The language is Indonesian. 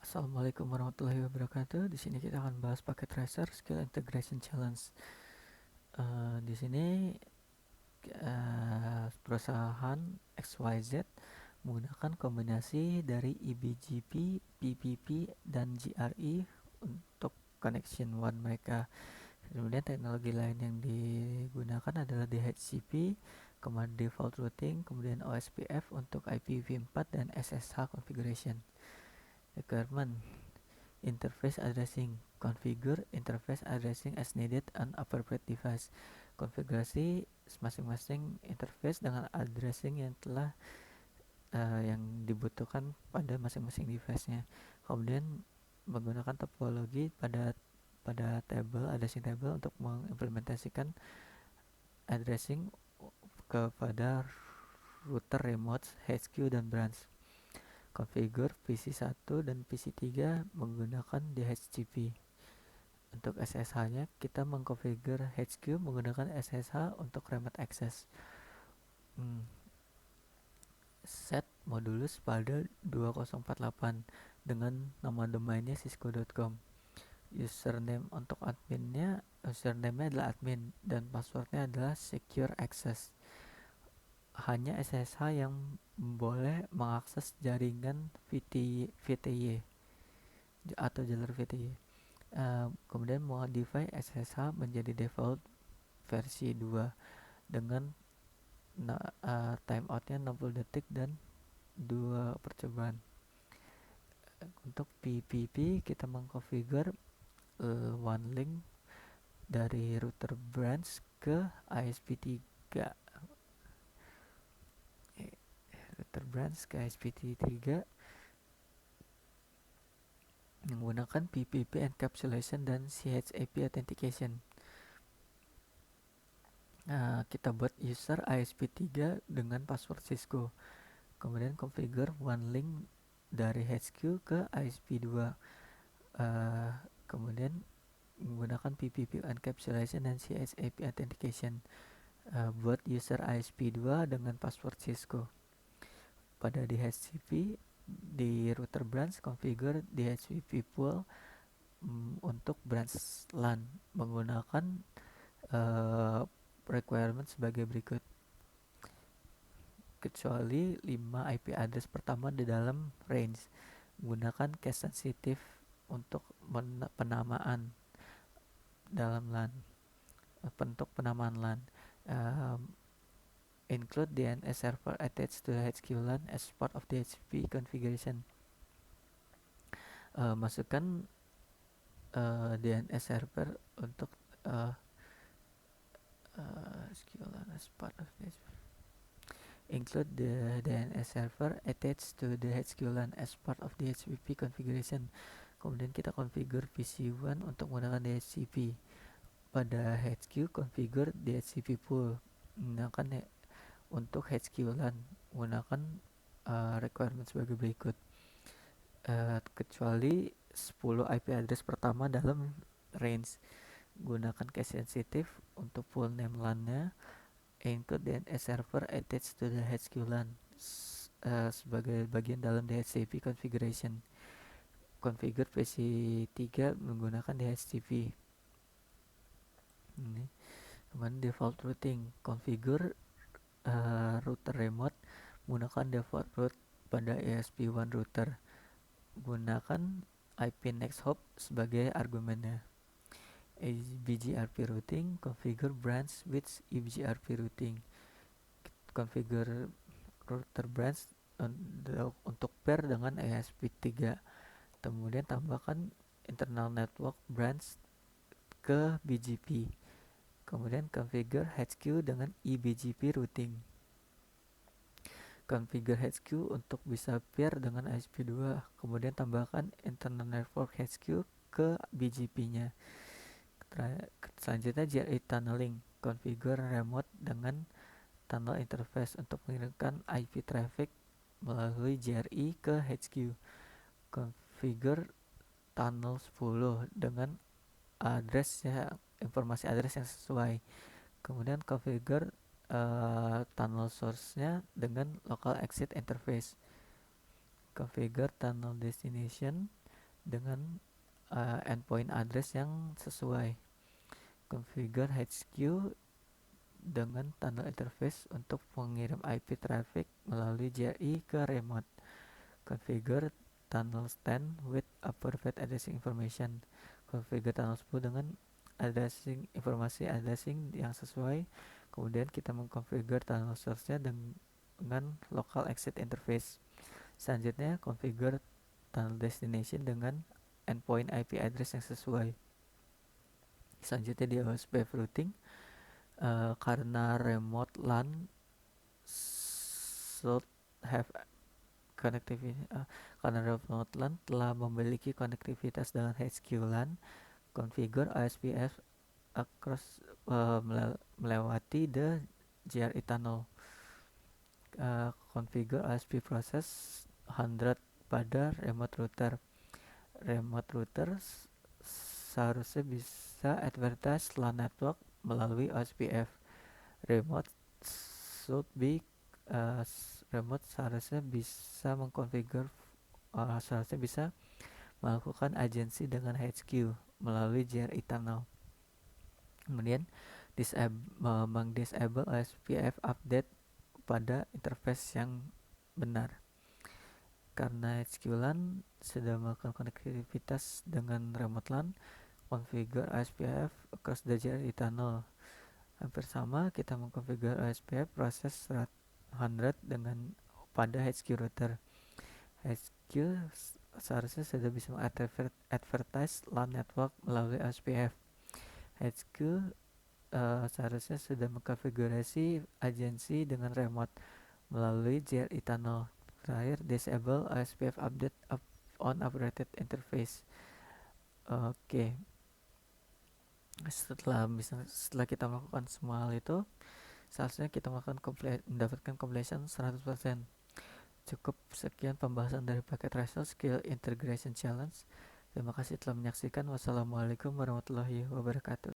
Assalamualaikum warahmatullahi wabarakatuh. Di sini kita akan bahas paket tracer skill integration challenge. Di sini perusahaan XYZ menggunakan kombinasi dari eBGP, PPP, dan GRE untuk connection one mereka. Kemudian teknologi lain yang digunakan adalah DHCP, kemudian default routing, kemudian OSPF untuk IPv4 dan SSH configuration. Requirement interface addressing, configure interface addressing as needed on appropriate device. Konfigurasi masing-masing interface dengan addressing yang telah yang dibutuhkan pada masing-masing device-nya. Kemudian menggunakan topologi pada table addressing table untuk mengimplementasikan addressing kepada router remote, HQ dan branch. Configure PC1 dan PC3 menggunakan DHCP. Untuk SSH-nya kita mengkonfigure HQ menggunakan SSH untuk remote access. Set modulus pada 2048 dengan nama domainnya cisco.com. Username untuk adminnya, username-nya adalah admin dan passwordnya adalah secure access. Hanya SSH yang boleh mengakses jaringan VTY atau jalur VTY. Kemudian modify SSH menjadi default versi 2 dengan timeoutnya 60 detik dan 2 percobaan. Untuk PPP kita mengkonfigure one link dari router branch ke ISP3, router branch ke ISP3 menggunakan PPP encapsulation dan CHAP authentication. Kita buat user ISP3 dengan password Cisco. Kemudian configure one link dari HQ ke ISP2. Kemudian menggunakan PPP encapsulation dan CHAP authentication. Buat user ISP2 dengan password Cisco. Pada DHCP di router branch configure DHCP pool untuk branch LAN menggunakan requirement sebagai berikut. Kecuali 5 IP address pertama di dalam range, gunakan case sensitive untuk penamaan dalam LAN, bentuk penamaan LAN. Include DNS server attached to HQ LAN as part of the DHCP configuration. Masukkan DNS server untuk HQ LAN as part of the DHCP. Include the DNS server attached to the HQ LAN as part of the DHCP configuration. Kemudian kita configure PC1 untuk menggunakan DHCP. Pada HQ configure DHCP pool menggunakan untuk HQ LAN menggunakan requirement sebagai berikut. Kecuali 10 IP address pertama dalam range, gunakan case sensitive untuk full name LAN-nya. Include DNS server attached to the HQ LAN sebagai bagian dalam DHCP configuration. Configure PC3 menggunakan DHCP. Ini. Kemudian default routing, configure router remote menggunakan default route pada ESP1 router. Gunakan IP next hop sebagai argumennya. BGRP routing, configure branch with eBGRP routing. Configure router branch untuk pair dengan ESP3. Kemudian tambahkan internal network branch ke BGP. Kemudian configure HQ dengan eBGP routing. Configure HQ untuk bisa pair dengan ISP2. Kemudian tambahkan internal network HQ ke BGP-nya. Selanjutnya GRE tunneling, configure remote dengan tunnel interface untuk mengirimkan IP traffic melalui GRE ke HQ. Configure tunnel 10 dengan informasi address yang sesuai. Kemudian configure tunnel source-nya dengan local exit interface. Configure tunnel destination dengan endpoint address yang sesuai. Configure HQ dengan tunnel interface untuk mengirim IP traffic melalui JRI ke remote. Configure tunnel stand with appropriate addressing information. Configure tunnel spool dengan informasi addressing yang sesuai. Kemudian kita mengkonfigure tunnel source-nya dengan local exit interface. Selanjutnya, configure tunnel destination dengan endpoint IP address yang sesuai. Selanjutnya di OSPF routing, karena remote LAN should have connectivity, karena remote LAN telah memiliki konektivitas dengan HQ LAN, configure OSPF across melewati the JRE tunnel. Configure OSP process 100 pada remote router. Remote router seharusnya bisa advertise LAN network melalui OSPF. Remote should be remote seharusnya bisa seharusnya bisa melakukan agensi dengan HQ melalui JRE tunnel. Kemudian disable OSPF update pada interface yang benar. Karena HQ LAN sudah melakukan konektivitas dengan remote LAN, configure OSPF across the JRE tunnel. Hampir sama, kita mengkonfigure OSPF proses 100 dengan pada HQ router. HQ seharusnya sudah bisa advertise LAN network melalui OSPF. HQ seharusnya sudah mengkonfigurasi agensi dengan remote melalui JRE tunnel. Terakhir, disable OSPF update on operated interface. Oke. Setelah kita melakukan semua hal itu, seharusnya kita mendapatkan completion 100%. Cukup sekian pembahasan dari Packet Tracer Skill Integration Challenge. Terima kasih telah menyaksikan. Wassalamualaikum warahmatullahi wabarakatuh.